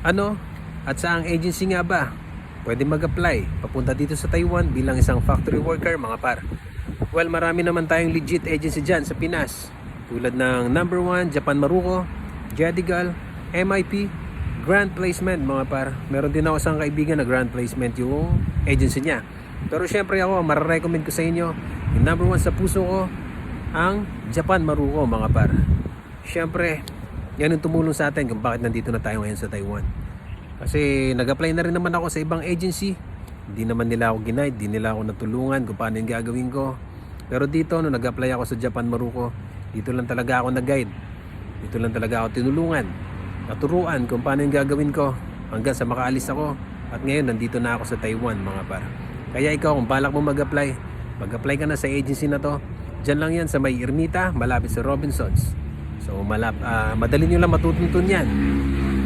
Ano? At saang agency nga ba pwede mag-apply papunta dito sa Taiwan bilang isang factory worker, mga par? Well, marami naman tayong legit agency dyan sa Pinas. Tulad ng number 1, Japan Maruko, Jedigal, MIP, Grand Placement, mga par. Meron din ako isang kaibigan na Grand Placement yung agency niya. Pero syempre ako, mararecommend ko sa inyo, yung number 1 sa puso ko, ang Japan Maruko, mga par. Syempre, yan yung tumulong sa atin kung bakit nandito na tayo ngayon sa Taiwan. Kasi nag-apply na rin naman ako sa ibang agency. Hindi naman nila ako ginaid, hindi nila ako natulungan kung paano yung gagawin ko. Pero dito, nung nag-apply ako sa Japan Maruko, dito lang talaga ako nag-guide. Dito lang talaga ako tinulungan, naturuan kung paano yung gagawin ko hanggang sa makaalis ako. At ngayon, nandito na ako sa Taiwan, mga par. Kaya ikaw, kung balak mo mag-apply, mag-apply ka na sa agency na to. Diyan lang yan sa may Ermita, malapit sa Robinsons. So madali nyo lang matutuntun yan.